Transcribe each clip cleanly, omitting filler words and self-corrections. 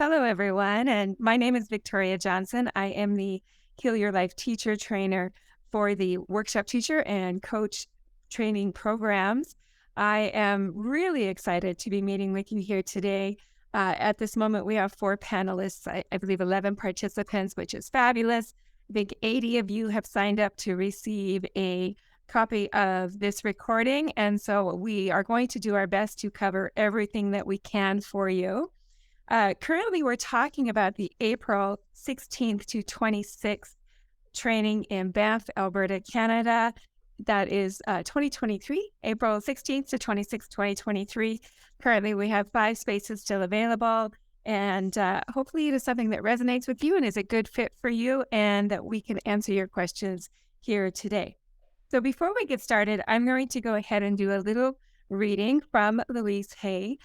Hello, everyone, and my name is Victoria Johnson. I am the Heal Your Life teacher trainer for the workshop teacher and coach training programs. I am really excited to be meeting with you here today. At this moment, we have 4 panelists, I believe 11 participants, which is fabulous. I think 80 of you have signed up to receive a copy of this recording, and so we are going to do our best to cover everything that we can for you. Currently, we're talking about the April 16th to 26th training in Banff, Alberta, Canada. That is 2023, April 16th to 26th, 2023. Currently, we have 5 spaces still available, and hopefully it is something that resonates with you and is a good fit for you, and that we can answer your questions here today. So before we get started, I'm going to go ahead and do a little reading from Louise Hay.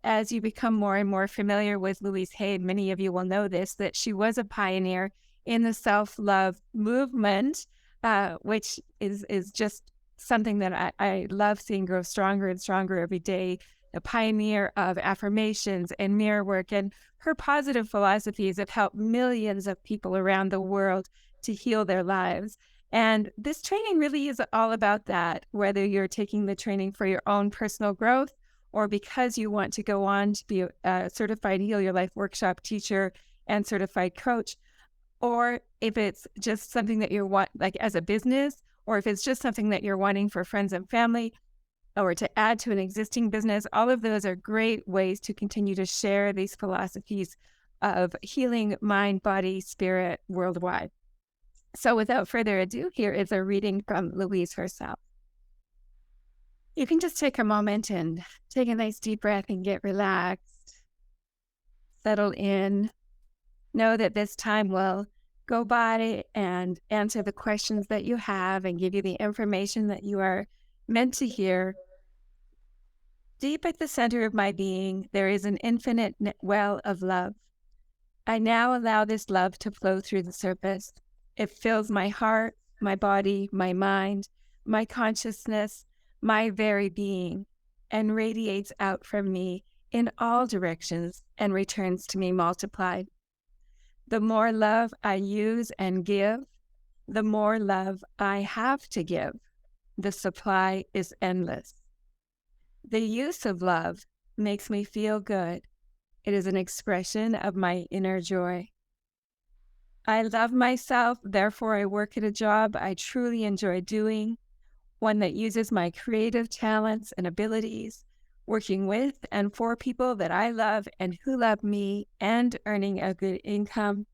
As you become more and more familiar with Louise Hay, many of you will know this, that she was a pioneer in the self-love movement, which is just something that I love seeing grow stronger and stronger every day. A pioneer of affirmations and mirror work, and her positive philosophies have helped millions of people around the world to heal their lives. And this training really is all about that, whether you're taking the training for your own personal growth or because you want to go on to be a certified Heal Your Life workshop teacher and certified coach, or if it's just something that you want, like as a business, or if it's just something that you're wanting for friends and family, or to add to an existing business. All of those are great ways to continue to share these philosophies of healing mind, body, spirit worldwide. So without further ado, here is a reading from Louise herself. You can just take a moment and take a nice deep breath and get relaxed. Settle in. Know that this time will go by and answer the questions that you have and give you the information that you are meant to hear. Deep at the center of my being, there is an infinite well of love. I now allow this love to flow through the surface. It fills my heart, my body, my mind, my consciousness, my very being, and radiates out from me in all directions and returns to me multiplied. The more love I use and give, the more love I have to give. The supply is endless. The use of love makes me feel good. It is an expression of my inner joy. I love myself, therefore I work at a job I truly enjoy doing, one that uses my creative talents and abilities, working with and for people that I love and who love me, and earning a good income.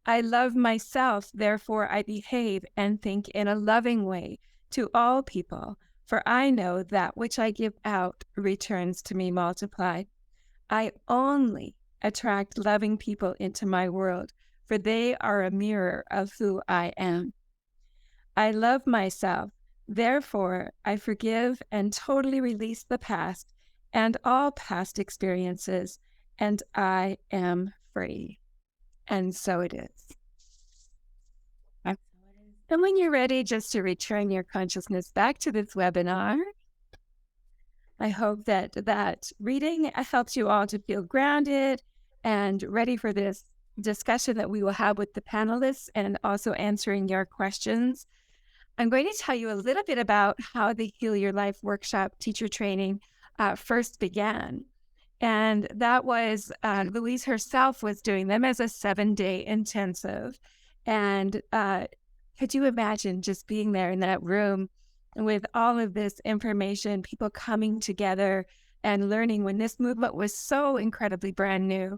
I love myself, therefore I behave and think in a loving way to all people, for I know that which I give out returns to me multiplied. I only attract loving people into my world, for they are a mirror of who I am. I love myself, therefore I forgive and totally release the past and all past experiences, and I am free. And so it is. And when you're ready, just to return your consciousness back to this webinar, I hope that that reading helps you all to feel grounded and ready for this discussion that we will have with the panelists and also answering your questions. I'm going to tell you a little bit about how the Heal Your Life workshop teacher training first began. And that was Louise herself was doing them as a 7-day intensive. And could you imagine just being there in that room with all of this information, people coming together and learning when this movement was so incredibly brand new?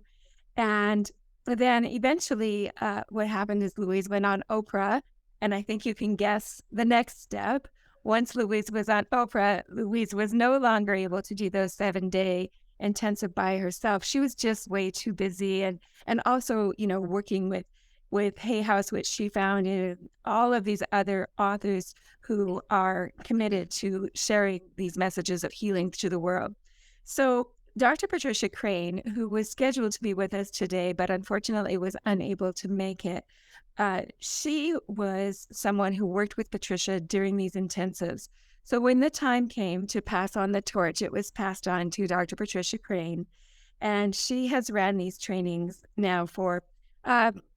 And then eventually what happened is Louise went on Oprah, and I think you can guess the next step. Once Louise was on Oprah, Louise was no longer able to do those 7-day intensive by herself. She was just way too busy, and also, working with Hay House, which she founded, all of these other authors who are committed to sharing these messages of healing to the world. So Dr. Patricia Crane, who was scheduled to be with us today, but unfortunately was unable to make it, she was someone who worked with Patricia during these intensives. So when the time came to pass on the torch, it was passed on to Dr. Patricia Crane. And she has ran these trainings now for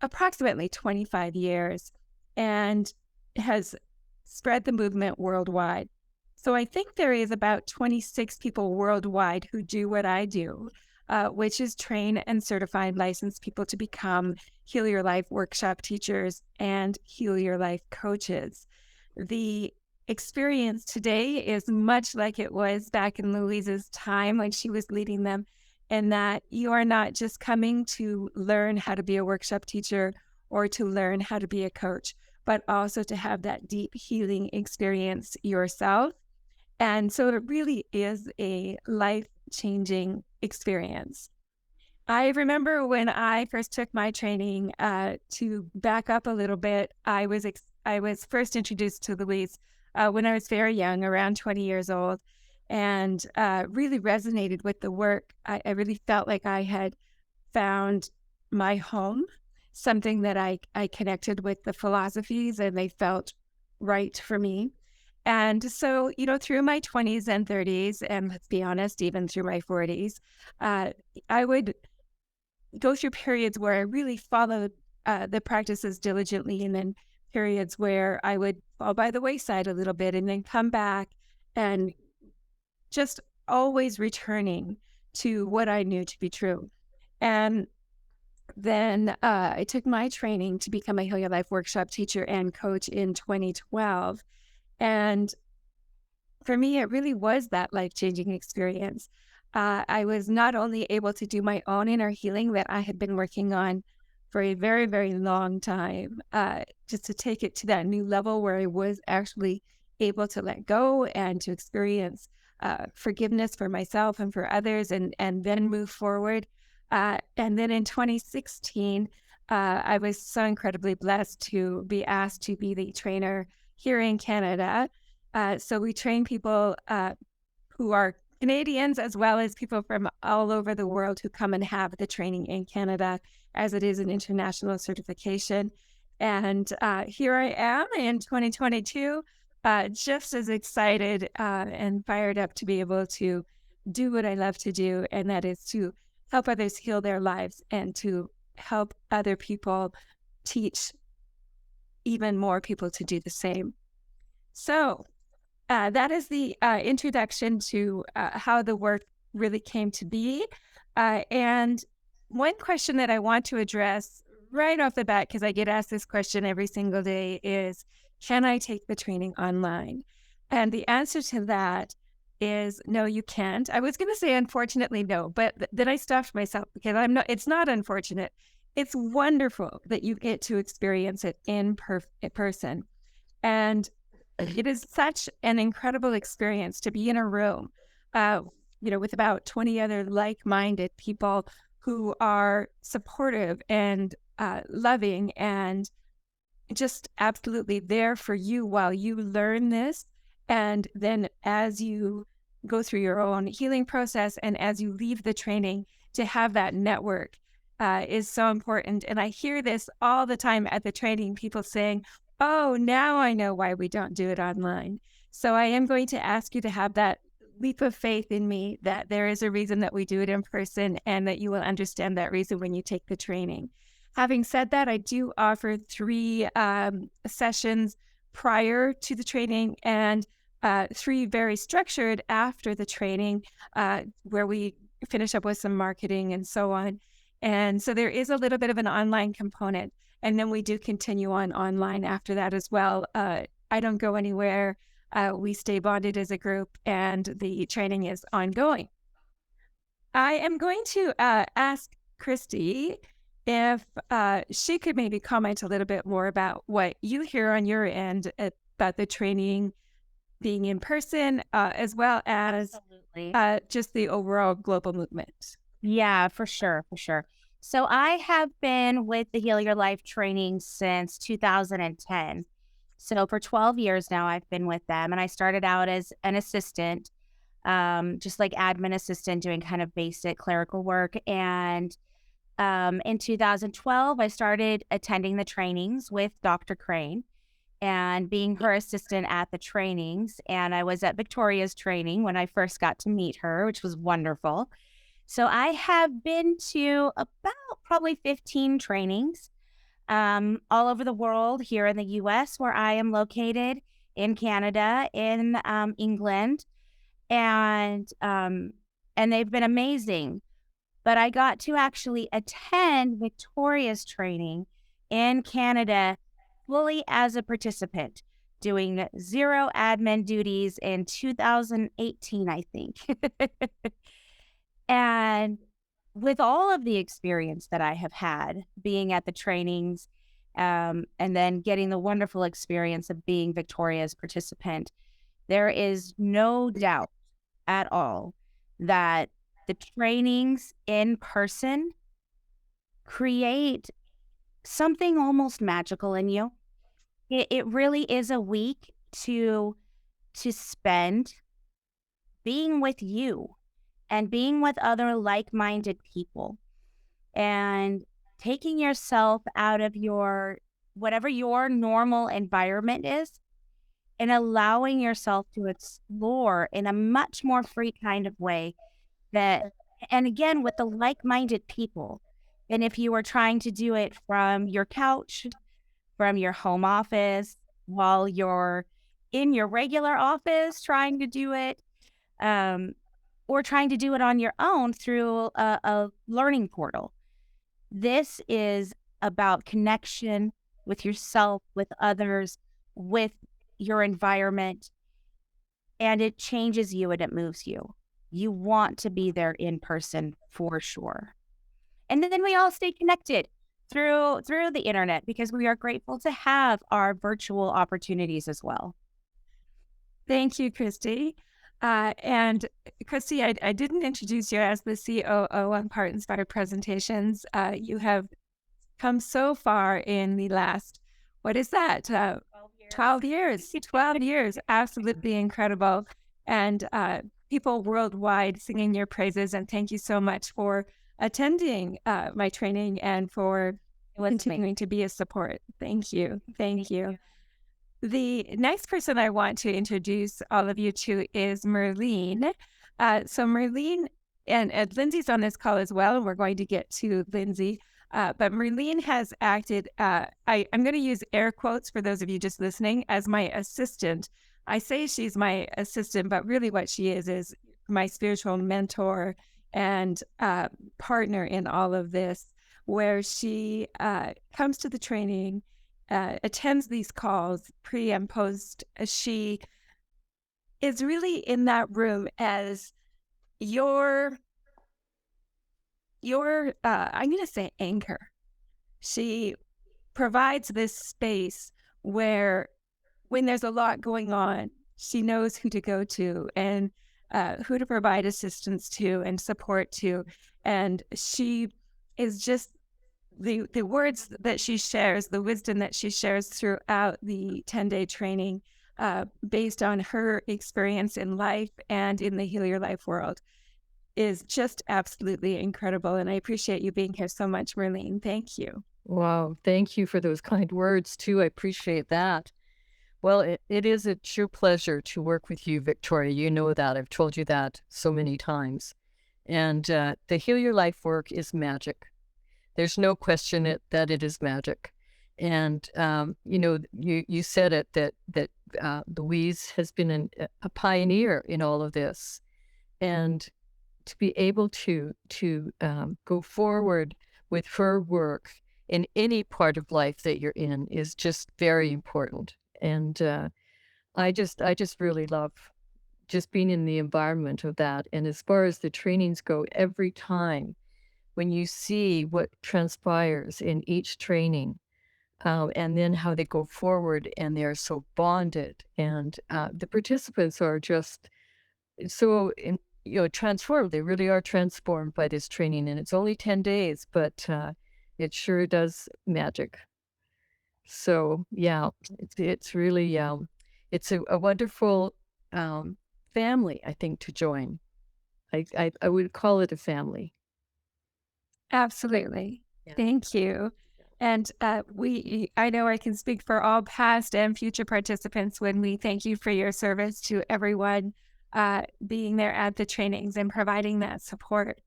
approximately 25 years and has spread the movement worldwide. So I think there is about 26 people worldwide who do what I do, which is train and certify and license people to become Heal Your Life workshop teachers and Heal Your Life coaches. The experience today is much like it was back in Louise's time when she was leading them, in that you are not just coming to learn how to be a workshop teacher or to learn how to be a coach, but also to have that deep healing experience yourself. And so it really is a life-changing experience. I remember when I first took my training, to back up a little bit, I was first introduced to Louise when I was very young, around 20 years old, and really resonated with the work. I really felt like I had found my home, something that I connected with the philosophies and they felt right for me. And so, through my 20s and 30s, and let's be honest, even through my 40s, I would go through periods where I really followed the practices diligently, and then periods where I would fall by the wayside a little bit and then come back and just always returning to what I knew to be true. And then I took my training to become a Heal Your Life workshop teacher and coach in 2012. And for me, it really was that life-changing experience. I was not only able to do my own inner healing that I had been working on for a very, very long time, just to take it to that new level where I was actually able to let go and to experience forgiveness for myself and for others, and then move forward. And then in 2016, I was so incredibly blessed to be asked to be the trainer here in Canada. So we train people who are Canadians as well as people from all over the world who come and have the training in Canada, as it is an international certification. And here I am in 2022, just as excited and fired up to be able to do what I love to do, and that is to help others heal their lives and to help other people teach even more people to do the same. So, that is the introduction to how the work really came to be. And one question that I want to address right off the bat, because I get asked this question every single day, is can I take the training online? And the answer to that is no, you can't. I was going to say, unfortunately, no, but then I stopped myself because it's not unfortunate. It's wonderful that you get to experience it in person. And it is such an incredible experience to be in a room, uh, with about 20 other like-minded people who are supportive and loving and just absolutely there for you while you learn this. And then as you go through your own healing process and as you leave the training, to have that network is so important. And I hear this all the time at the training, people saying, oh, now I know why we don't do it online. So I am going to ask you to have that leap of faith in me that there is a reason that we do it in person and that you will understand that reason when you take the training. Having said that, I do offer 3 sessions prior to the training and 3 very structured after the training, where we finish up with some marketing and so on. And so there is a little bit of an online component. And then we do continue on online after that as well. I don't go anywhere. We stay bonded as a group, and the training is ongoing. I am going to ask Christy if she could maybe comment a little bit more about what you hear on your end about the training being in person, as well as Absolutely. just the overall global movement. Yeah, for sure, for sure. So I have been with the Heal Your Life training since 2010. So for 12 years now, I've been with them. And I started out as an assistant, just like admin assistant, doing kind of basic clerical work. And in 2012, I started attending the trainings with Dr. Crane and being her assistant at the trainings. And I was at Victoria's training when I first got to meet her, which was wonderful. So I have been to about probably 15 trainings all over the world, here in the US, where I am located, in Canada, in England, and um, and they've been amazing. But I got to actually attend Victoria's training in Canada fully as a participant, doing zero admin duties in 2018, I think. And with all of the experience that I have had being at the trainings, and then getting the wonderful experience of being Victoria's participant, there is no doubt at all that the trainings in person create something almost magical in you. It really is a week to spend being with you and being with other like-minded people and taking yourself out of your whatever your normal environment is and allowing yourself to explore in a much more free kind of way that and again with the like-minded people. And if you were trying to do it from your couch, from your home office, while you're in your regular office trying to do it, um, or trying to do it on your own through a learning portal. This is about connection with yourself, with others, with your environment, and it changes you and it moves you. You want to be there in person for sure. And then we all stay connected through the internet because we are grateful to have our virtual opportunities as well. Thank you, Christy. And Christy, I didn't introduce you as the COO on Part Inspired Presentations. You have come so far in the last, what is that? 12 years, 12 years, absolutely incredible. And people worldwide singing your praises. And thank you so much for attending my training and for continuing to be a support. Thank you. Thank you. The next person I want to introduce all of you to is Merlene. So Merlene, and Lindsay's on this call as well, and we're going to get to Lindsay. But Merlene has acted, I'm going to use air quotes for those of you just listening, as my assistant. I say she's my assistant, but really what she is my spiritual mentor and partner in all of this, where she comes to the training, attends these calls pre and post. She is really in that room as your I'm going to say anchor. She provides this space where when there's a lot going on, she knows who to go to and who to provide assistance to and support to. And she is just the words that she shares, the wisdom that she shares throughout the 10-day training, based on her experience in life and in the Heal Your Life world, is just absolutely incredible. And I appreciate you being here so much, Merlene. Thank you. Wow. Thank you for those kind words, too. I appreciate that. Well, it is a true pleasure to work with you, Victoria. You know that. I've told you that so many times. And the Heal Your Life work is magic. There's no question that it is magic. And, you said it, that Louise has been a pioneer in all of this. And to be able to go forward with her work in any part of life that you're in is just very important. And I just really love just being in the environment of that. And as far as the trainings go, every time when you see what transpires in each training, and then how they go forward and they're so bonded, and the participants are just so transformed. They really are transformed by this training, and it's only 10 days, but it sure does magic. So yeah, it's really it's a wonderful family, I think, to join. I would call it a family. Absolutely. Yeah. Thank you. And I know I can speak for all past and future participants when we thank you for your service to everyone being there at the trainings and providing that support.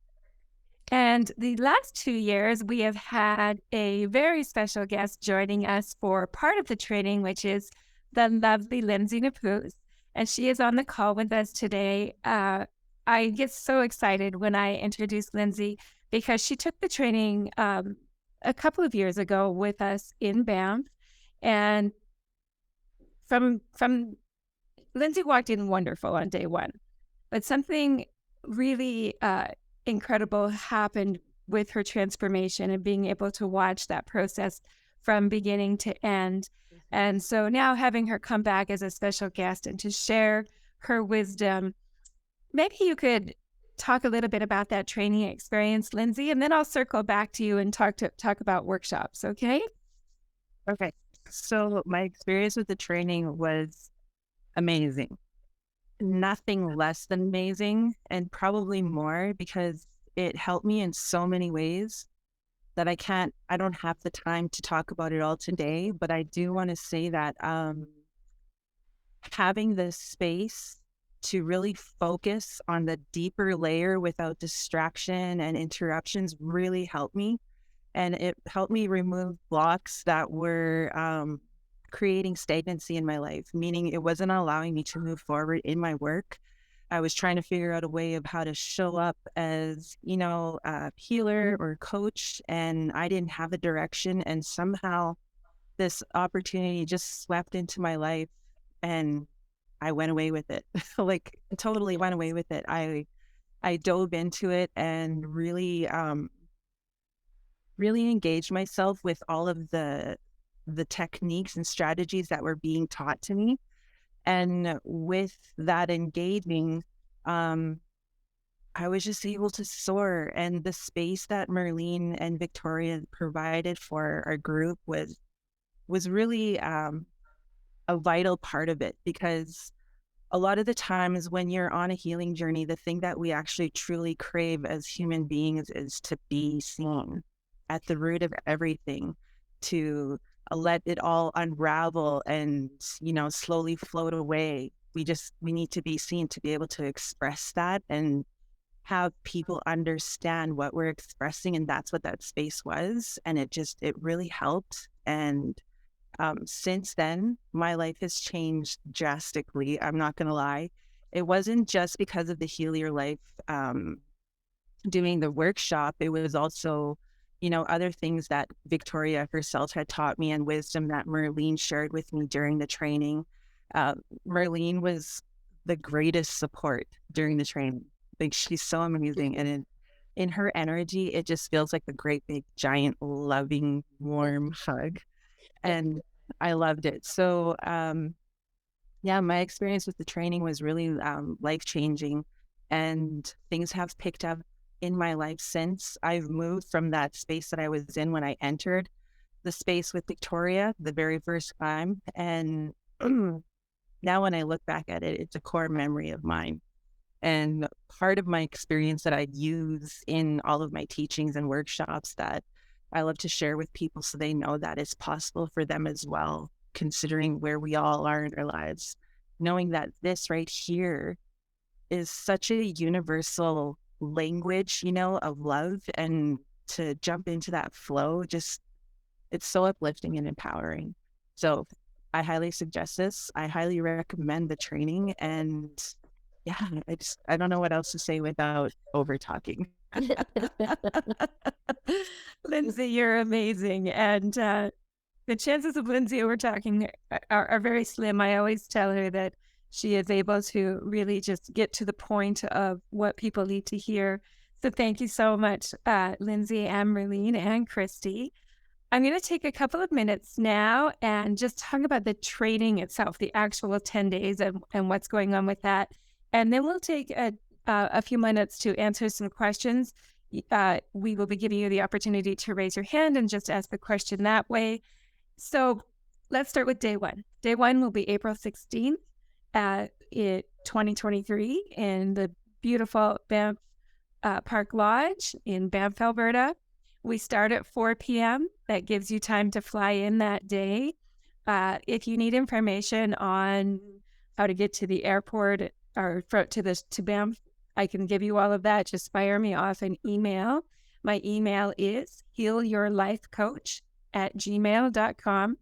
And the last 2 years, we have had a very special guest joining us for part of the training, which is the lovely Lindsay Napuz. And she is on the call with us today. I get so excited when I introduce Lindsay because she took the training a couple of years ago with us in Banff. And from Lindsay walked in wonderful on day one, but something really incredible happened with her transformation and being able to watch that process from beginning to end. And so now having her come back as a special guest and to share her wisdom, maybe you could talk a little bit about that training experience, Lindsay, and then I'll circle back to you and talk about workshops, okay? Okay. So my experience with the training was amazing. Nothing less than amazing, and probably more because it helped me in so many ways that I don't have the time to talk about it all today, but I do want to say that having the space to really focus on the deeper layer without distraction and interruptions really helped me. And it helped me remove blocks that were creating stagnancy in my life, meaning it wasn't allowing me to move forward in my work. I was trying to figure out a way of how to show up as, a healer or coach, and I didn't have a direction. And somehow this opportunity just swept into my life and I went away with it. Like totally went away with it. I dove into it and really engaged myself with all of the techniques and strategies that were being taught to me. And with that engaging, I was just able to soar. And the space that Merlene and Victoria provided for our group was really a vital part of it, because a lot of the times when you're on a healing journey, the thing that we actually truly crave as human beings is to be seen at the root of everything, to let it all unravel and, slowly float away. We need to be seen to be able to express that and have people understand what we're expressing. And that's what that space was. And it really helped. And since then, my life has changed drastically. I'm not going to lie. It wasn't just because of the Heal Your Life doing the workshop. It was also, other things that Victoria herself had taught me and wisdom that Merlene shared with me during the training. Merlene was the greatest support during the training. Like, she's so amazing. And in her energy, it just feels like a great big giant loving warm hug. And I loved it. So, yeah, my experience with the training was really life-changing, and things have picked up in my life since. I've moved from that space that I was in when I entered the space with Victoria the very first time. And now when I look back at it, it's a core memory of mine. And part of my experience that I use in all of my teachings and workshops that I love to share with people so they know that it's possible for them as well, considering where we all are in our lives, knowing that this right here is such a universal language, of love, and to jump into that flow, it's so uplifting and empowering. So I highly suggest this. I highly recommend the training. And yeah, I don't know what else to say without over talking. Lindsay, you're amazing. And the chances of Lindsay over talking are very slim. I always tell her that she is able to really just get to the point of what people need to hear. So thank you so much, Lindsay and Merlene and Christy. I'm going to take a couple of minutes now and just talk about the training itself, the actual 10 days and what's going on with that. And then we'll take a few minutes to answer some questions. We will be giving you the opportunity to raise your hand and just ask the question that way. So let's start with day one. Day one will be April 16th in 2023 in the beautiful Banff Park Lodge in Banff, Alberta. We start at 4 p.m. That gives you time to fly in that day. If you need information on how to get to the airport or to Banff, I can give you all of that. Just fire me off an email. My email is healyourlifecoach@gmail.com.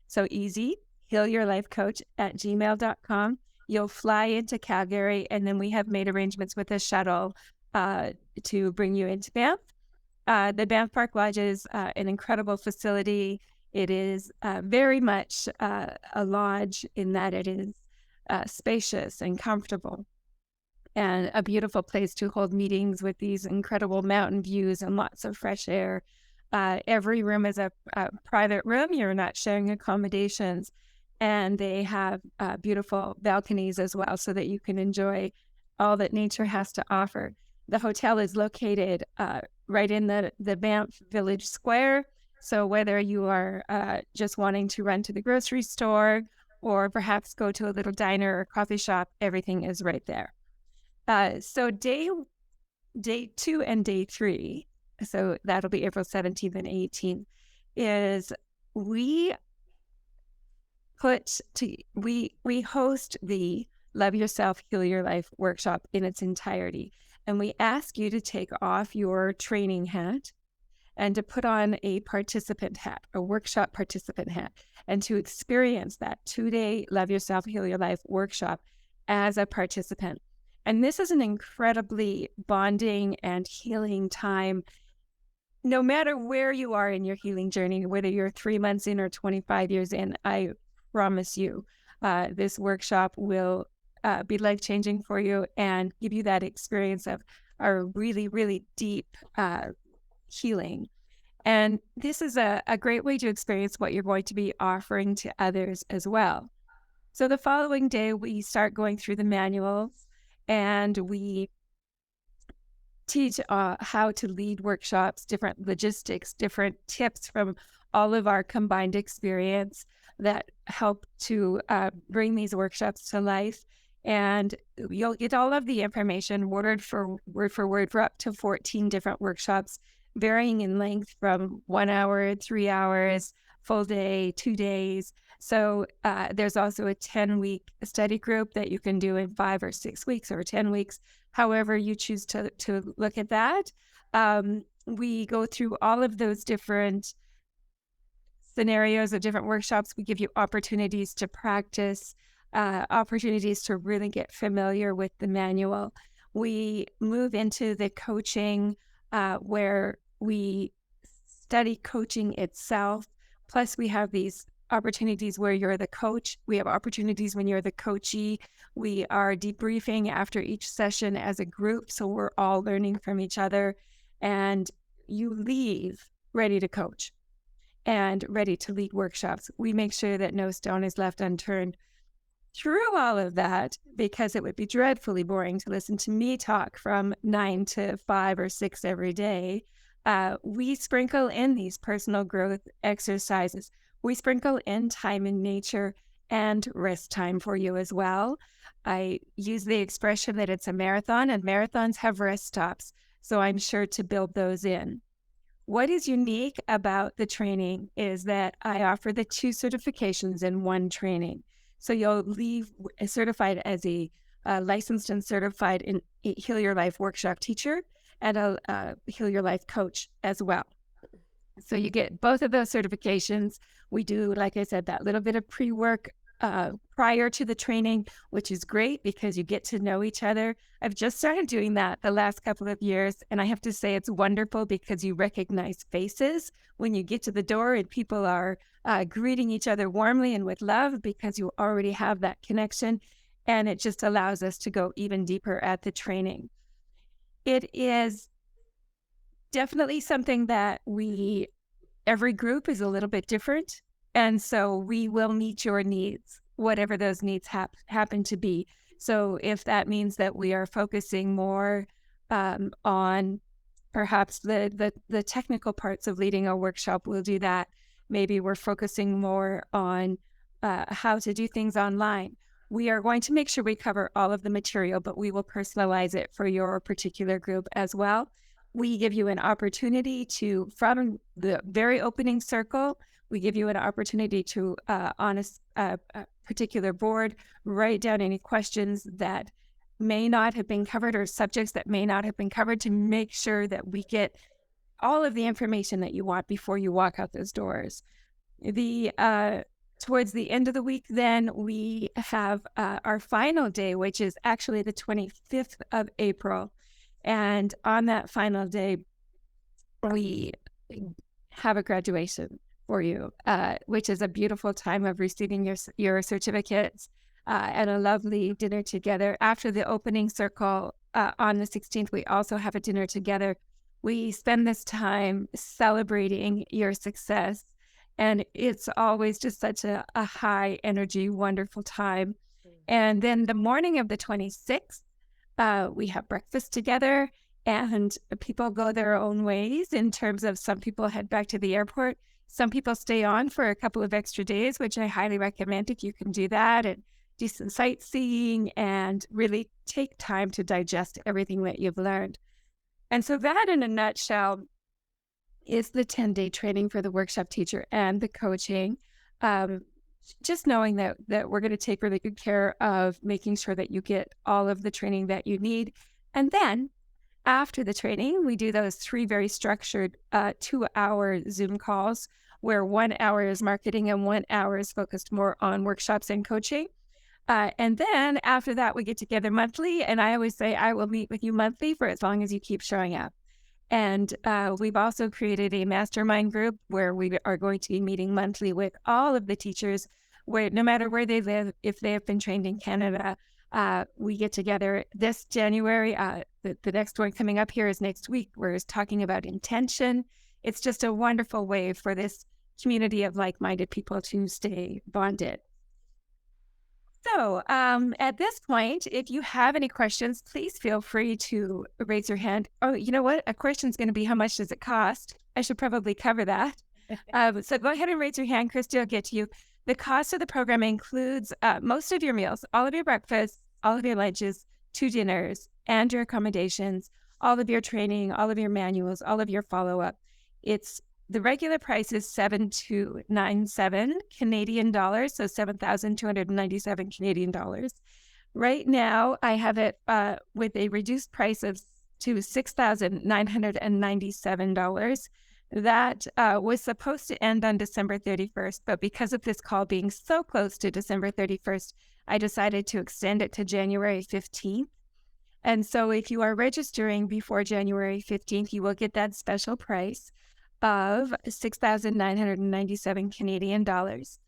So easy, healyourlifecoach@gmail.com. You'll fly into Calgary, and then we have made arrangements with a shuttle to bring you into Banff. The Banff Park Lodge is an incredible facility. It is very much a lodge in that it is spacious and comfortable, and a beautiful place to hold meetings with these incredible mountain views and lots of fresh air. Every room is a private room. You're not sharing accommodations. And they have beautiful balconies as well, so that you can enjoy all that nature has to offer. The hotel is located right in the Banff Village Square. So whether you are just wanting to run to the grocery store or perhaps go to a little diner or coffee shop, everything is right there. So day 2 and day 3, so that'll be April 17th and 18th, is we host the Love Yourself, Heal Your Life workshop in its entirety. And we ask you to take off your training hat and to put on a participant hat, a workshop participant hat, and to experience that 2-day Love Yourself, Heal Your Life workshop as a participant. And this is an incredibly bonding and healing time. No matter where you are in your healing journey, whether you're 3 months in or 25 years in, I promise you, this workshop will be life-changing for you and give you that experience of a really, really deep healing. And this is a great way to experience what you're going to be offering to others as well. So the following day, we start going through the manuals, and we teach how to lead workshops, different logistics, different tips from all of our combined experience that help to bring these workshops to life. And you'll get all of the information word for word for up to 14 different workshops, varying in length from 1 hour, 3 hours, full day, 2 days. So there's also a 10-week study group that you can do in 5 or 6 weeks or 10 weeks, however you choose to look at that. We go through all of those different scenarios of different workshops. We give you opportunities to practice, opportunities to really get familiar with the manual. We move into the coaching where we study coaching itself. Plus, we have these opportunities where you're the coach. We have opportunities when you're the coachee. We are debriefing after each session as a group, so we're all learning from each other. And you leave ready to coach and ready to lead workshops. We make sure that no stone is left unturned through all of that, because it would be dreadfully boring to listen to me talk from 9 to 5 or 6 every day. We sprinkle in these personal growth exercises. We sprinkle in time in nature and rest time for you as well. I use the expression that it's a marathon, and marathons have rest stops, so I'm sure to build those in. What is unique about the training is that I offer the 2 certifications in one training. So you'll leave certified as a licensed and certified in Heal Your Life workshop teacher and a Heal Your Life coach as well. So you get both of those certifications. We do, like I said, that little bit of pre-work prior to the training, which is great because you get to know each other. I've just started doing that the last couple of years, and I have to say it's wonderful because you recognize faces when you get to the door, and people are greeting each other warmly and with love because you already have that connection, and it just allows us to go even deeper at the training. It is definitely something that every group is a little bit different. And so we will meet your needs, whatever those needs happen to be. So if that means that we are focusing more on perhaps the technical parts of leading a workshop, we'll do that. Maybe we're focusing more on how to do things online. We are going to make sure we cover all of the material, but we will personalize it for your particular group as well. We give you an opportunity to, from the very opening circle, we give you an opportunity to, on a particular board, write down any questions that may not have been covered or subjects that may not have been covered to make sure that we get all of the information that you want before you walk out those doors. The Towards the end of the week, then we have our final day, which is actually the 25th of April. And on that final day, we have a graduation for you, which is a beautiful time of receiving your certificates and a lovely dinner together. After the opening circle on the 16th, we also have a dinner together. We spend this time celebrating your success, and it's always just such a high energy, wonderful time. And then the morning of the 26th, we have breakfast together, and people go their own ways in terms of some people head back to the airport. Some people stay on for a couple of extra days, which I highly recommend if you can do that, and do some sightseeing and really take time to digest everything that you've learned. And so that, in a nutshell, is the 10-day training for the workshop teacher and the coaching. Just knowing that we're going to take really good care of making sure that you get all of the training that you need. And then after the training, we do those 3 very structured 2-hour Zoom calls where 1 hour is marketing and 1 hour is focused more on workshops and coaching. And then after that, we get together monthly. And I always say, I will meet with you monthly for as long as you keep showing up. And we've also created a mastermind group where we are going to be meeting monthly with all of the teachers, where no matter where they live, if they have been trained in Canada, we get together this January. The next one coming up here is next week. We're talking about intention. It's just a wonderful way for this community of like-minded people to stay bonded. So at this point, if you have any questions, please feel free to raise your hand. Oh, you know what? A question is going to be, how much does it cost? I should probably cover that. So go ahead and raise your hand. Christy will get to you. The cost of the program includes most of your meals, all of your breakfasts, all of your lunches, 2 dinners, and your accommodations, all of your training, all of your manuals, all of your follow-up. The regular price is $7,297 Canadian dollars, so 7,297 Canadian dollars. Right now, I have it with a reduced price to $6,997. That was supposed to end on December 31st, but because of this call being so close to December 31st, I decided to extend it to January 15th. And so if you are registering before January 15th, you will get that special price of 6,997 Canadian dollars.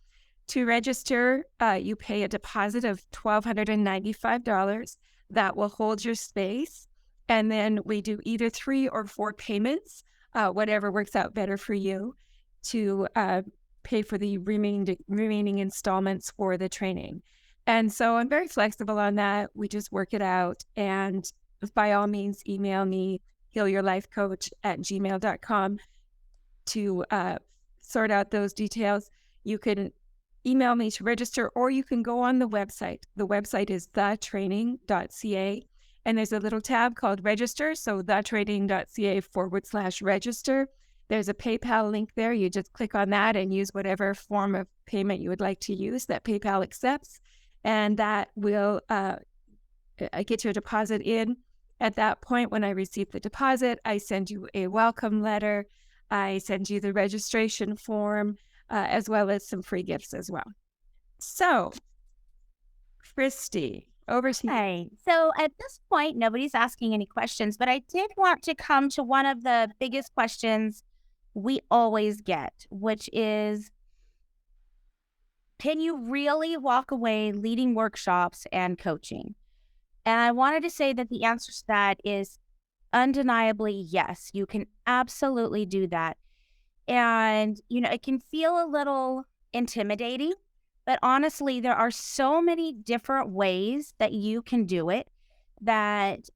To register, you pay a deposit of $1,295. That will hold your space. And then we do either 3 or 4 payments, whatever works out better for you, to pay for the remaining installments for the training. And so I'm very flexible on that. We just work it out. And by all means, email me, healyourlifecoach@gmail.com, to sort out those details. You can email me to register, or you can go on the website. The website is thetraining.ca, and there's a little tab called register. So thetraining.ca/register. There's a PayPal link there. You just click on that and use whatever form of payment you would like to use that PayPal accepts, and that will get your deposit in. At that point, when I receive the deposit, I send you a welcome letter. I send you the registration form, as well as some free gifts as well. So, Christy, over to you. Hi. So at this point, nobody's asking any questions, but I did want to come to one of the biggest questions we always get, which is, can you really walk away leading workshops and coaching? And I wanted to say that the answer to that is undeniably yes. You can absolutely do that. And, it can feel a little intimidating, but honestly, there are so many different ways that you can do it that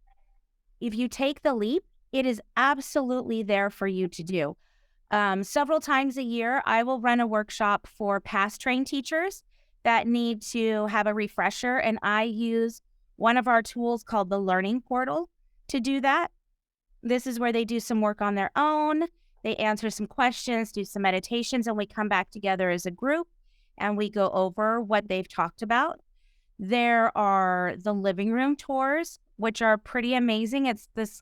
if you take the leap, it is absolutely there for you to do. Several times a year, I will run a workshop for past trained teachers that need to have a refresher, and I use one of our tools called the Learning Portal to do that. This is where they do some work on their own. They answer some questions, do some meditations, and we come back together as a group and we go over what they've talked about. There are the living room tours, which are pretty amazing. It's this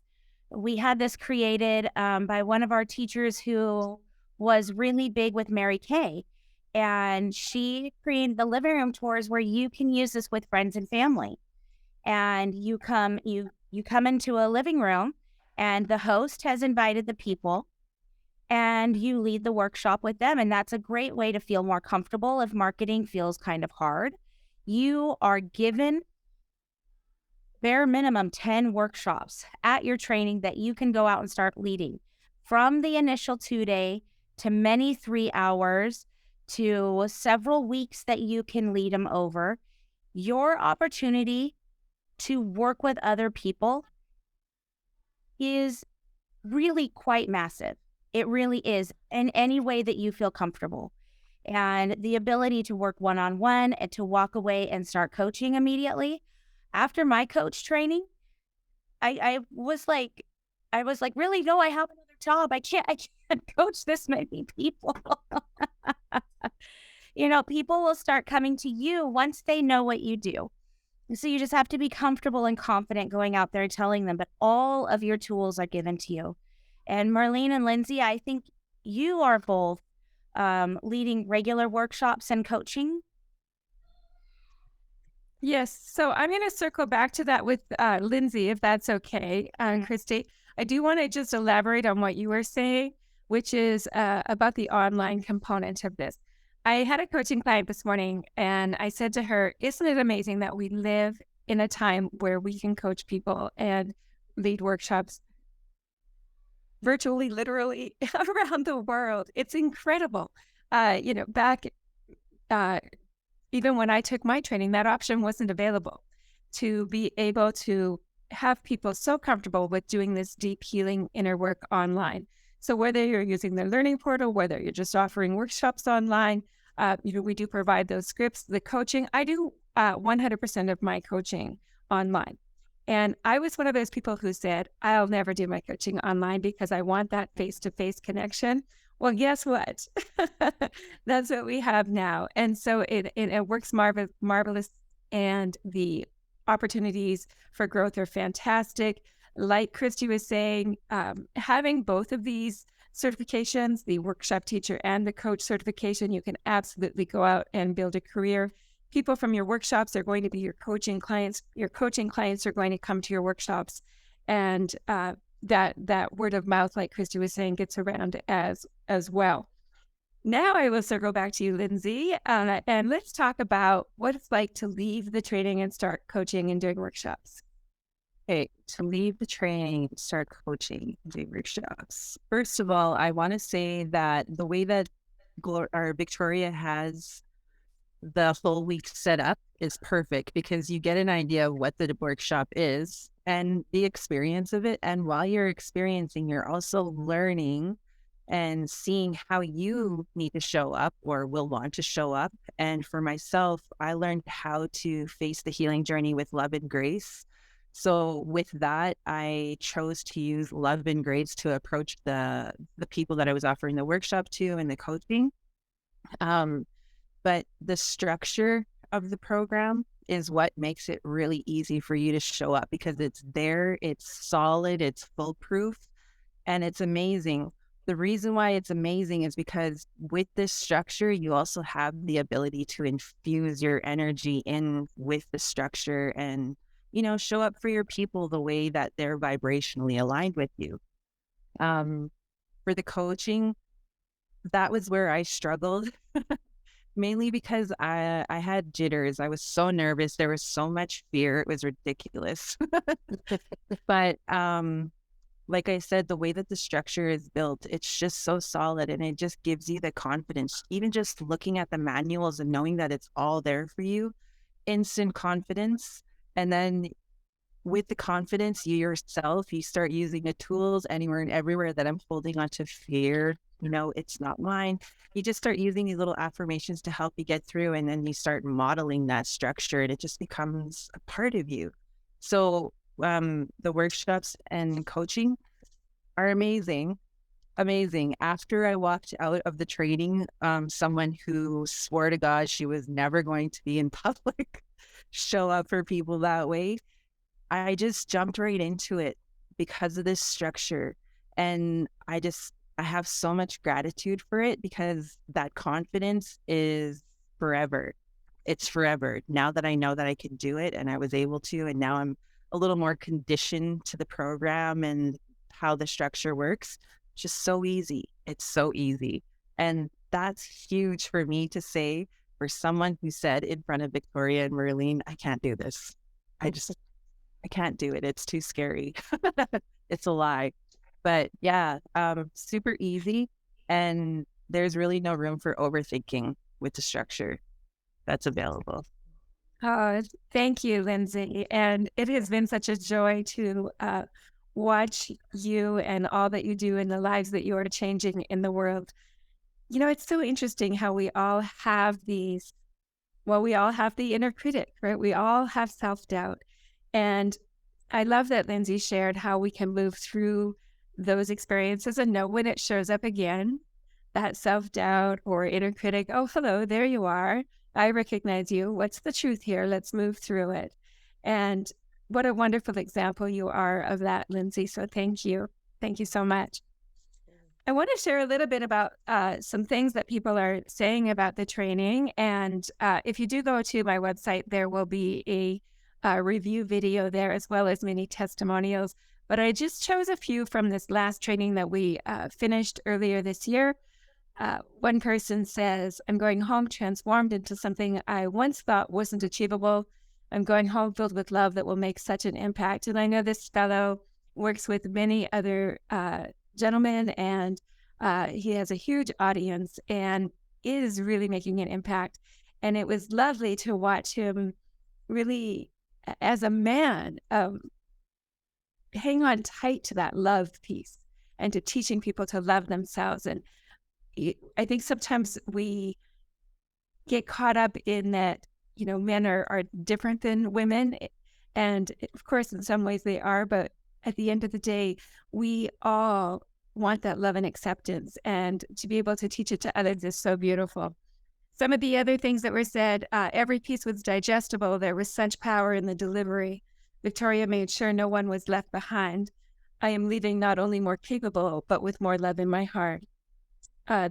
we had this created by one of our teachers who was really big with Mary Kay. And she created the living room tours where you can use this with friends and family. And you come into a living room and the host has invited the people and you lead the workshop with them. And that's a great way to feel more comfortable if marketing feels kind of hard. You are given bare minimum 10 workshops at your training that you can go out and start leading, from the initial 2-day to many 3 hours to several weeks that you can lead them over. Your opportunity to work with other people is really quite massive. It really is, in any way that you feel comfortable. And the ability to work one-on-one and to walk away and start coaching immediately. After my coach training, I was like, really? No, I have another job. I can't coach this many people. People will start coming to you once they know what you do. So you just have to be comfortable and confident going out there and telling them, but all of your tools are given to you. And Marlene and Lindsay, I think you are both leading regular workshops and coaching. Yes. So I'm going to circle back to that with Lindsay, if that's okay, Christy. I do want to just elaborate on what you were saying, which is about the online component of this. I had a coaching client this morning and I said to her, isn't it amazing that we live in a time where we can coach people and lead workshops virtually, literally around the world? It's incredible. Back even when I took my training, that option wasn't available, to be able to have people so comfortable with doing this deep healing inner work online. So whether you're using the learning portal, whether you're just offering workshops online, we do provide those scripts, the coaching. I do 100% of my coaching online. And I was one of those people who said, I'll never do my coaching online because I want that face-to-face connection. Well, guess what? That's what we have now. And so it works marvelous. And the opportunities for growth are fantastic. Like Christy was saying, having both of these certifications, the workshop teacher and the coach certification, you can absolutely go out and build a career. People from your workshops are going to be your coaching clients. Your coaching clients are going to come to your workshops. And that word of mouth, like Christy was saying, gets around as well. Now I will circle back to you, Lindsay, and let's talk about what it's like to leave the training and start coaching and doing workshops. Okay, to leave the training, start coaching, do workshops. First of all, I want to say that the way that Victoria has the full week set up is perfect, because you get an idea of what the workshop is and the experience of it. And while you're experiencing, you're also learning and seeing how you need to show up or will want to show up. And for myself, I learned how to face the healing journey with love and grace. So with that, I chose to use love and grace to approach the people that I was offering the workshop to and the coaching. But the structure of the program is what makes it really easy for you to show up, because it's there, it's solid, it's foolproof, and it's amazing. The reason why it's amazing is because with this structure, you also have the ability to infuse your energy in with the structure and, show up for your people the way that they're vibrationally aligned with you. For the coaching, that was where I struggled. Mainly because I had jitters. I was so nervous. There was so much fear. It was ridiculous. But like I said, the way that the structure is built, it's just so solid, and it just gives you the confidence. Even just looking at the manuals and knowing that it's all there for you, instant confidence. And then with the confidence, you yourself, you start using the tools anywhere and everywhere that I'm holding onto fear. It's not mine. You just start using these little affirmations to help you get through, and then you start modeling that structure, and it just becomes a part of you. So the workshops and coaching are amazing. Amazing. After I walked out of the training, someone who swore to God she was never going to be in public show up for people that way, I just jumped right into it. because of this structure. And I have so much gratitude for it, because that confidence is forever. It's forever. Now that I know that I can do it and I was able to, and now I'm a little more conditioned to the program and how the structure works. Just so easy. It's so easy. And that's huge for me to say, for someone who said in front of Victoria and Merlene, I can't do this. I can't do it. It's too scary. It's a lie. But yeah, super easy. And there's really no room for overthinking with the structure that's available. Oh, thank you, Lindsay. And it has been such a joy to watch you and all that you do and the lives that you are changing in the world. You know, it's so interesting how we all have these, well, we all have the inner critic, right? We all have self-doubt. And I love that Lindsay shared how we can move through those experiences and know when it shows up again, that self-doubt or inner critic. Oh, hello, there you are. I recognize you. What's the truth here? Let's move through it. And what a wonderful example you are of that, Lindsay. So thank you. Thank you so much. I want to share a little bit about some things that people are saying about the training. And if you do go to my website, there will be a review video there, as well as many testimonials. But I just chose a few from this last training that we finished earlier this year. One person says, I'm going home transformed into something I once thought wasn't achievable. I'm going home filled with love that will make such an impact. And I know this fellow works with many other gentlemen, and he has a huge audience and is really making an impact. And it was lovely to watch him really, as a man, hang on tight to that love piece and to teaching people to love themselves. And I think sometimes we get caught up in that, you know, men are different than women. And of course, in some ways they are, but at the end of the day, we all want that love and acceptance. And to be able to teach it to others is so beautiful. Some of the other things that were said, every piece was digestible. There was such power in the delivery. Victoria made sure no one was left behind. I am leaving not only more capable, but with more love in my heart.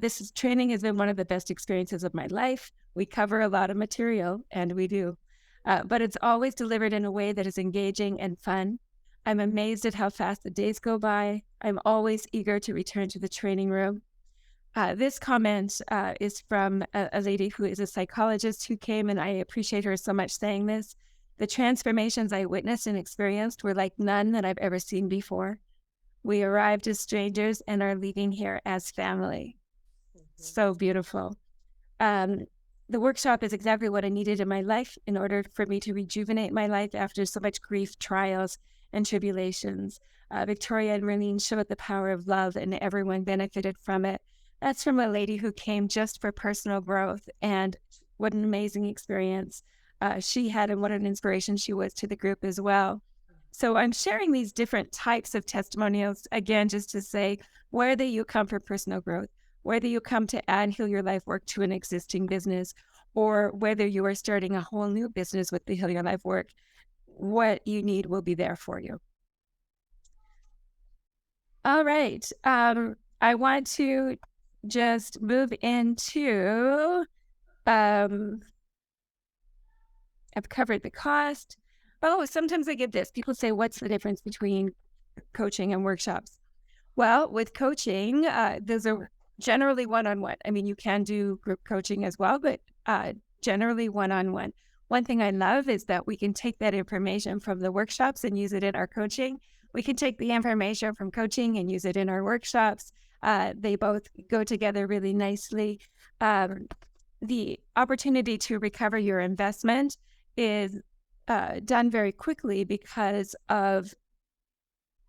This training has been one of the best experiences of my life. We cover a lot of material, and we do, but it's always delivered in a way that is engaging and fun. I'm amazed at how fast the days go by. I'm always eager to return to the training room. This comment is from a lady who is a psychologist who came, and I appreciate her so much saying this. The transformations I witnessed and experienced were like none that I've ever seen before. We arrived as strangers and are leaving here as family. So beautiful. The workshop is exactly what I needed in my life in order for me to rejuvenate my life after so much grief, trials, and tribulations. Victoria and Marlene showed the power of love, and everyone benefited from it. That's from a lady who came just for personal growth, and what an amazing experience she had, and what an inspiration she was to the group as well. So I'm sharing these different types of testimonials, again, just to say, whether you come for personal growth, whether you come to add Heal Your Life work to an existing business, or whether you are starting a whole new business with the Heal Your Life work, what you need will be there for you. All right. I want to just move into, I've covered the cost. Oh, sometimes I get this. People say, what's the difference between coaching and workshops? Well, with coaching, those are generally one-on-one. I mean, you can do group coaching as well, but generally one-on-one. One thing I love is that we can take that information from the workshops and use it in our coaching. We can take the information from coaching and use it in our workshops. They both go together really nicely. The opportunity to recover your investment is done very quickly because of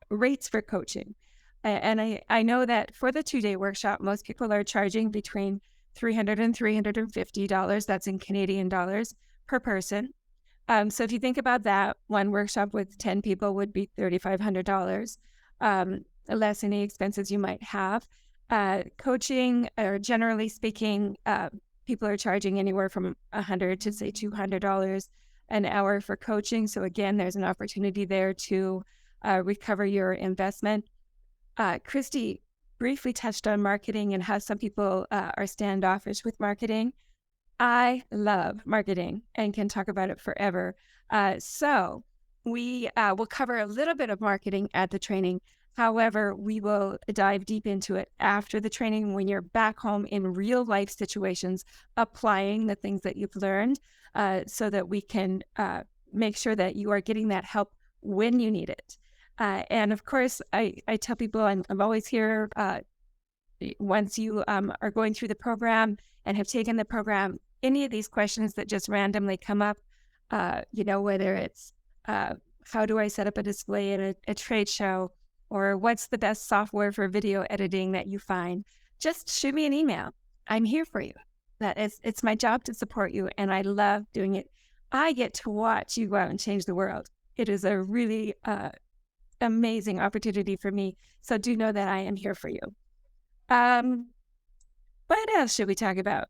rates for coaching. And I know that for the 2-day workshop, most people are charging between $300 and $350. That's in Canadian dollars per person. So if you think about that, one workshop with 10 people would be $3,500, less any expenses you might have. Coaching, or generally speaking, people are charging anywhere from $100 to say $200 an hour for coaching. So again, there's an opportunity there to recover your investment. Christy briefly touched on marketing and how some people are standoffish with marketing. I love marketing and can talk about it forever. So we will cover a little bit of marketing at the training. However, we will dive deep into it after the training when you're back home in real life situations, applying the things that you've learned so that we can make sure that you are getting that help when you need it. And of course, I tell people I'm always here once you are going through the program and have taken the program. Any of these questions that just randomly come up, whether it's how do I set up a display at a trade show, or what's the best software for video editing that you find, just shoot me an email. I'm here for you. It's my job to support you, and I love doing it. I get to watch you go out and change the world. It is a really amazing opportunity for me. So do know that I am here for you. What else should we talk about?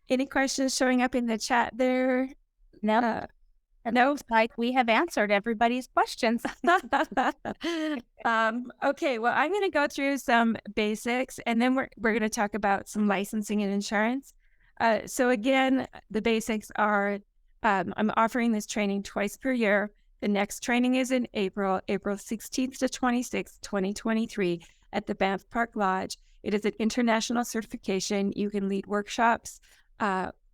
Any questions showing up in the chat there? No. No? Like we have answered everybody's questions. Okay, well, I'm going to go through some basics, and then we're going to talk about some licensing and insurance. So again, the basics are I'm offering this training twice per year. The next training is in April 16th to 26th, 2023 at the Banff Park Lodge. It is an international certification. You can lead workshops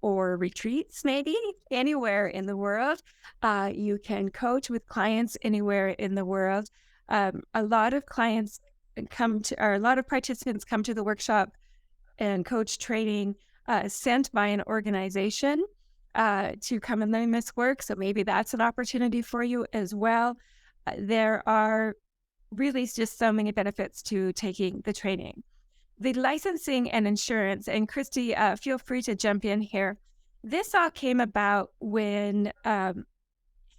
or retreats, maybe anywhere in the world. You can coach with clients anywhere in the world. A lot of participants come to the workshop and coach training sent by an organization to come and learn this work. So maybe that's an opportunity for you as well. There are really just so many benefits to taking the training. The licensing and insurance, and Christy, feel free to jump in here. This all came about when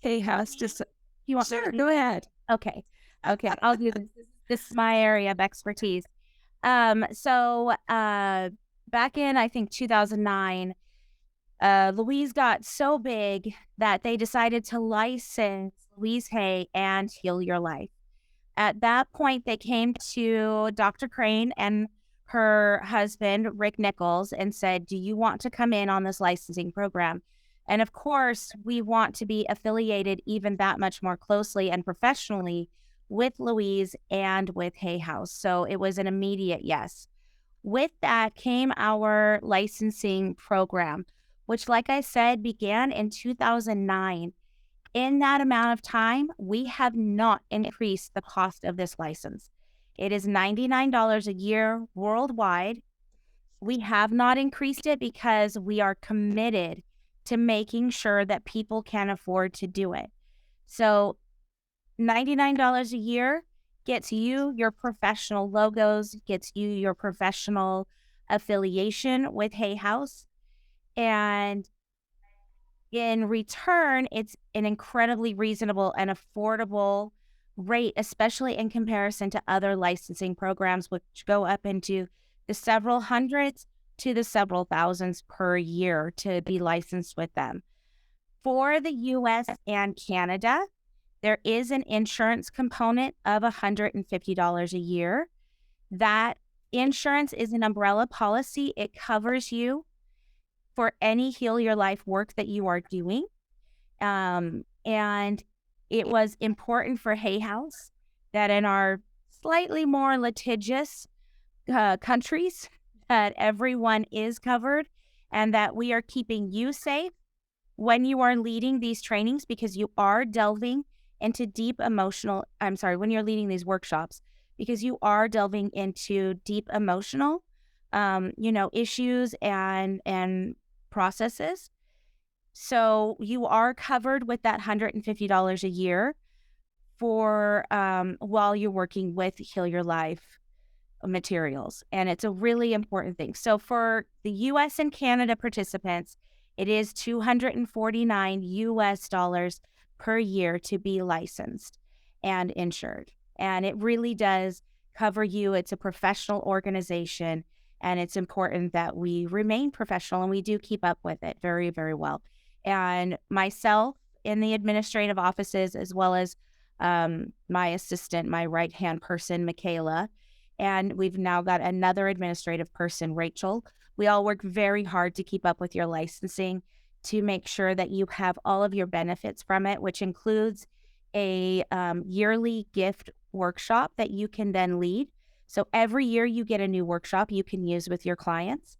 Hay House just... You want Sure, go ahead. Okay, I'll do this. This is my area of expertise. So back in, I think, 2009, Louise got so big that they decided to license Louise Hay and Heal Your Life. At that point, they came to Dr. Crane and her husband, Rick Nichols, and said, do you want to come in on this licensing program? And of course, we want to be affiliated even that much more closely and professionally with Louise and with Hay House. So it was an immediate yes. With that came our licensing program, which, like I said, began in 2009. In that amount of time, we have not increased the cost of this license. It is $99 a year worldwide. We have not increased it because we are committed to making sure that people can afford to do it. So $99 a year gets you your professional logos, gets you your professional affiliation with Hay House. And in return, it's an incredibly reasonable and affordable rate, especially in comparison to other licensing programs, which go up into the several hundreds to the several thousands per year to be licensed with them. For the US and Canada, there is an insurance component of $150 a year. That insurance is an umbrella policy. It covers you for any Heal Your Life work that you are doing. And it was important for Hay House that in our slightly more litigious countries, that everyone is covered and that we are keeping you safe when you are leading these trainings, because you are delving into when you're leading these workshops, because you are delving into deep emotional, issues and processes. So you are covered with that $150 a year for while you're working with Heal Your Life materials. And it's a really important thing. So for the US and Canada participants, it is $249 US per year to be licensed and insured. And it really does cover you. It's a professional organization, and it's important that we remain professional, and we do keep up with it very, very well. And myself in the administrative offices, as well as my assistant, my right-hand person, Michaela. And we've now got another administrative person, Rachel. We all work very hard to keep up with your licensing to make sure that you have all of your benefits from it, which includes a yearly gift workshop that you can then lead. So every year you get a new workshop you can use with your clients.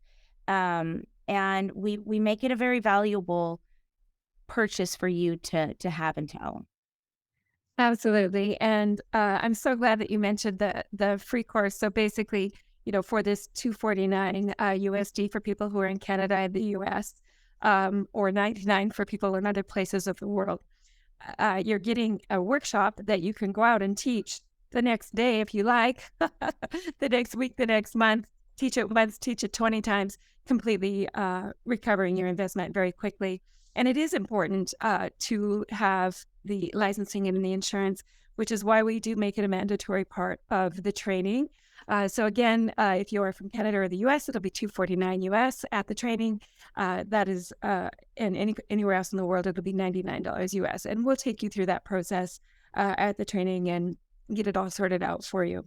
And we make it a very valuable purchase for you to have and to own. Absolutely. And I'm so glad that you mentioned the free course. So basically, for this 249 USD for people who are in Canada and the US, or 99 for people in other places of the world, you're getting a workshop that you can go out and teach the next day if you like, the next week, the next month, teach it once, teach it 20 times, completely recovering your investment very quickly. And it is important to have the licensing and the insurance, which is why we do make it a mandatory part of the training. So again, if you are from Canada or the US, it'll be $249 US at the training. That is, and anywhere else in the world, it'll be $99 US. And we'll take you through that process at the training and get it all sorted out for you.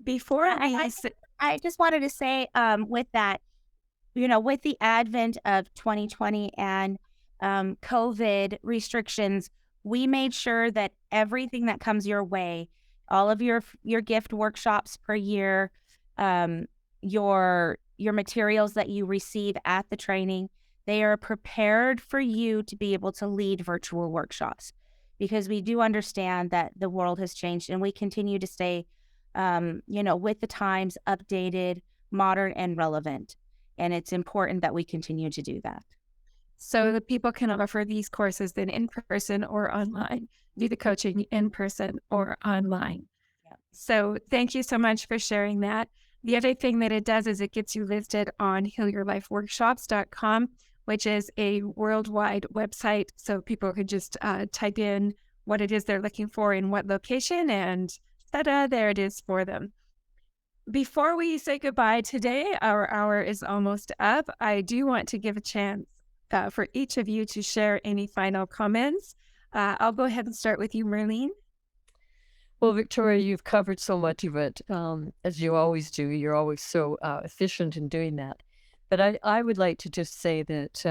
Before I just wanted to say, with that, with the advent of 2020 and COVID restrictions, we made sure that everything that comes your way, all of your gift workshops per year, your materials that you receive at the training, they are prepared for you to be able to lead virtual workshops, because we do understand that the world has changed and we continue to stay, with the times, updated, modern, and relevant. And it's important that we continue to do that. So the people can offer these courses then in person or online, do the coaching in person or online. Yeah. So thank you so much for sharing that. The other thing that it does is it gets you listed on healyourlifeworkshops.com, which is a worldwide website. So people could just type in what it is they're looking for in what location, and ta-da, there it is for them. Before we say goodbye today, our hour is almost up. I do want to give a chance for each of you to share any final comments. I'll go ahead and start with you, Merlene. Well, Victoria, you've covered so much of it, as you always do. You're always so efficient in doing that. But I would like to just say that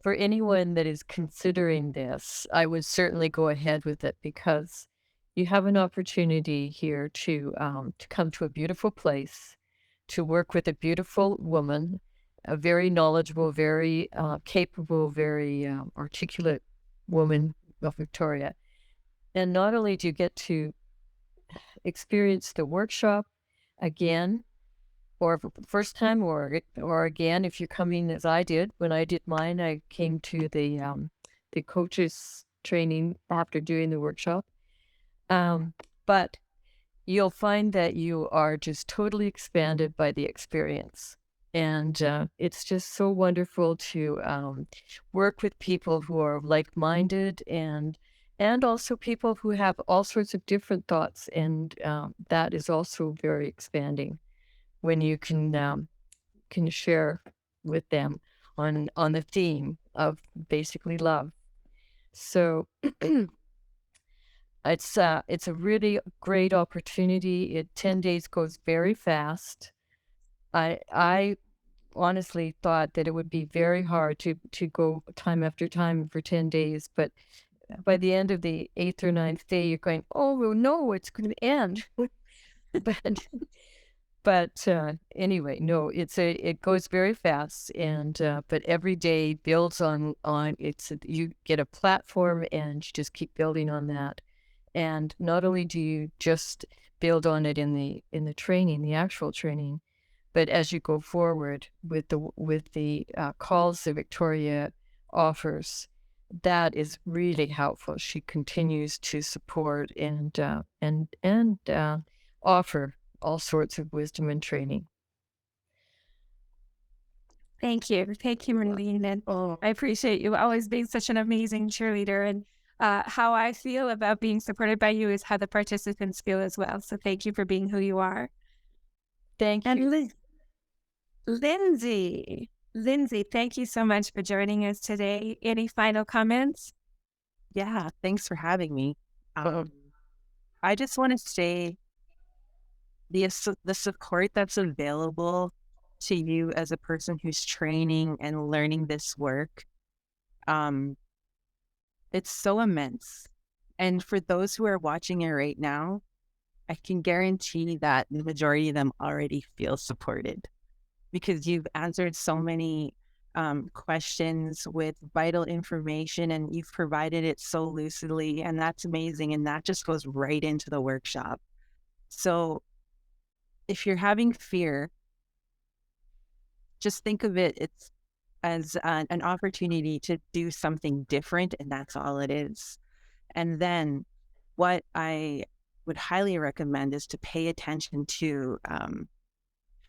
for anyone that is considering this, I would certainly go ahead with it, because you have an opportunity here to come to a beautiful place, to work with a beautiful woman, a very knowledgeable, very capable, very articulate woman, well, Victoria. And not only do you get to experience the workshop again, or for the first time, or again, if you're coming as I did when I did mine, I came to the coaches training after doing the workshop. But you'll find that you are just totally expanded by the experience. And it's just so wonderful to work with people who are like-minded, and also people who have all sorts of different thoughts. And that is also very expanding when you can share with them on the theme of basically love. So it's a really great opportunity. 10 days goes very fast. I honestly thought that it would be very hard to go time after time for 10 days, but by the end of the 8th or 9th day, you're going, oh, well, no, it's going to end. But anyway, no, it goes very fast, and but every day builds on you get a platform and you just keep building on that. And not only do you just build on it in the training, the actual training, but as you go forward with the calls that Victoria offers, that is really helpful. She continues to support and offer all sorts of wisdom and training. Thank you. Thank you, Merlene. And I appreciate you always being such an amazing cheerleader. And how I feel about being supported by you is how the participants feel as well. So thank you for being who you are. Thank you. And Lindsay, thank you so much for joining us today. Any final comments? Yeah, thanks for having me. I just want to say the support that's available to you as a person who's training and learning this work, um, it's so immense. And for those who are watching it right now, I can guarantee that the majority of them already feel supported because you've answered so many questions with vital information and you've provided it so lucidly. And that's amazing. And that just goes right into the workshop. So if you're having fear, just think of it's as an opportunity to do something different. And that's all it is. And then what I would highly recommend is to pay attention to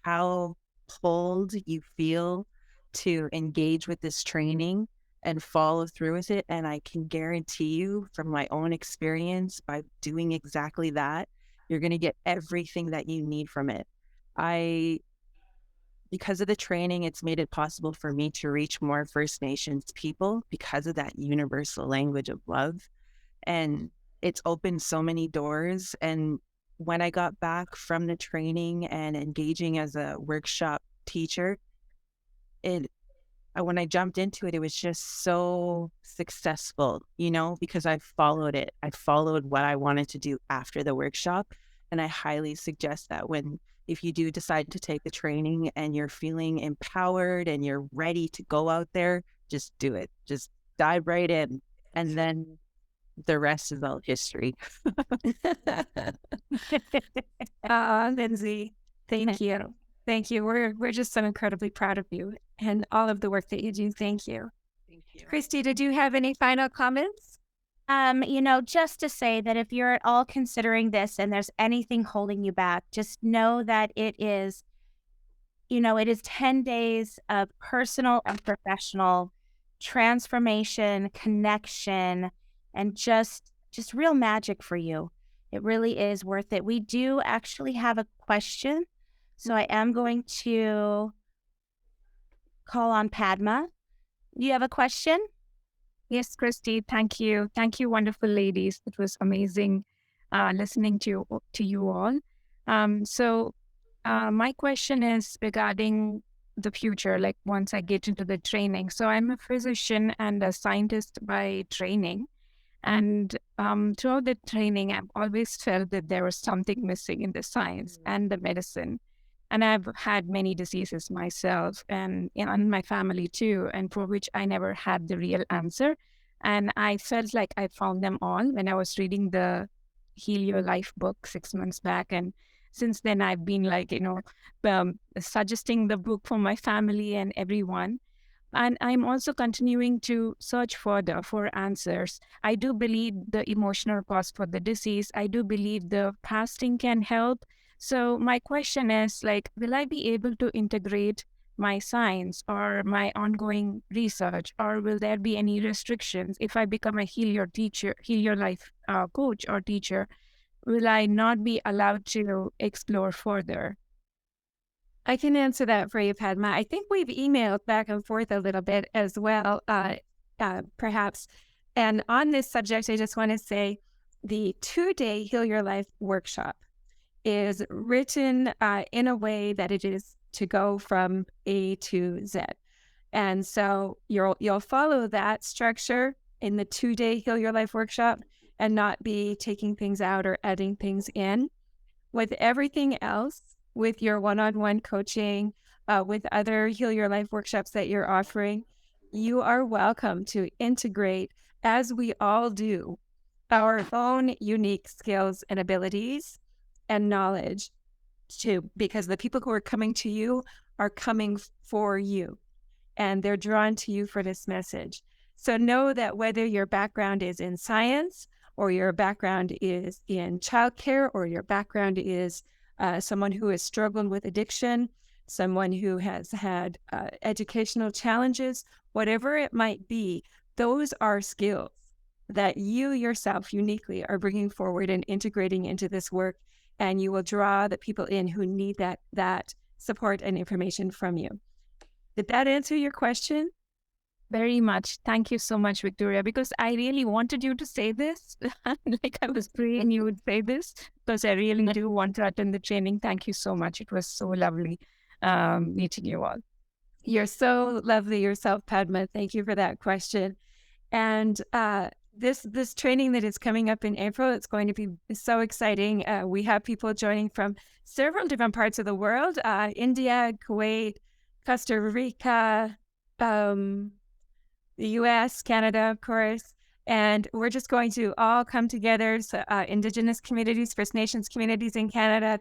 how pulled you feel to engage with this training and follow through with it. And I can guarantee you from my own experience, by doing exactly that, you're going to get everything that you need from it. I, because of the training, it's made it possible for me to reach more First Nations people because of that universal language of love. And it's opened so many doors. And when I got back from the training and engaging as a workshop teacher, it when I jumped into it, it was just so successful, because I followed it. I followed what I wanted to do after the workshop. And I highly suggest that if you do decide to take the training and you're feeling empowered and you're ready to go out there, just do it. Just dive right in. And then the rest is all history. Lindsay, thank you. Thank you. We're just so incredibly proud of you and all of the work that you do. Thank you. Thank you. Christy, did you have any final comments? Just to say that if you're at all considering this and there's anything holding you back, just know that it is 10 days of personal and professional transformation, connection, and just real magic for you. It really is worth it. We do actually have a question, so I am going to call on Padma. Do you have a question? Yes, Christy, thank you. Thank you, wonderful ladies. It was amazing listening to you all. My question is regarding the future, like once I get into the training. So I'm a physician and a scientist by training. And throughout the training, I've always felt that there was something missing in the science and the medicine. And I've had many diseases myself and in my family too, and for which I never had the real answer. And I felt like I found them all when I was reading the Heal Your Life book 6 months back. And since then, I've been suggesting the book for my family and everyone. And I'm also continuing to search further for answers. I do believe the emotional cause for the disease. I do believe the fasting can help. So my question is will I be able to integrate my science or my ongoing research, or will there be any restrictions if I become a Heal Your Life coach or teacher? Will I not be allowed to explore further? I can answer that for you, Padma. I think we've emailed back and forth a little bit as well, perhaps. And on this subject, I just want to say the 2-day Heal Your Life workshop is written in a way that it is to go from A to Z. And so you'll follow that structure in the 2-day Heal Your Life workshop and not be taking things out or adding things in. With everything else, with your one-on-one coaching, with other Heal Your Life workshops that you're offering, you are welcome to integrate, as we all do, our own unique skills and abilities and knowledge because the people who are coming to you are coming for you and they're drawn to you for this message. So know that whether your background is in science or your background is in childcare or your background is someone who has struggled with addiction, someone who has had educational challenges, whatever it might be, those are skills that you yourself uniquely are bringing forward and integrating into this work, and you will draw the people in who need that support and information from you. Did that answer your question? Very much. Thank you so much, Victoria, because I really wanted you to say this. Like I was praying you would say this because I really do want to attend the training. Thank you so much. It was so lovely meeting you all. You're so lovely yourself, Padma. Thank you for that question. And this training that is coming up in April, it's going to be so exciting. We have people joining from several different parts of the world: India, Kuwait, Costa Rica, the U.S., Canada, of course. And we're just going to all come together, so, Indigenous communities, First Nations communities in Canada.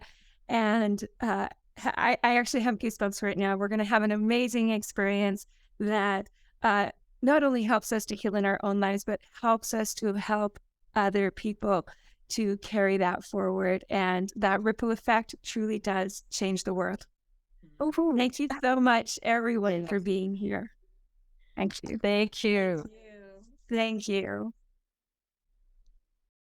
And I actually have goosebumps right now. We're going to have an amazing experience that not only helps us to heal in our own lives, but helps us to help other people to carry that forward. And that ripple effect truly does change the world. Thank you so much, everyone, for being here. Thank you. Thank you. Thank you.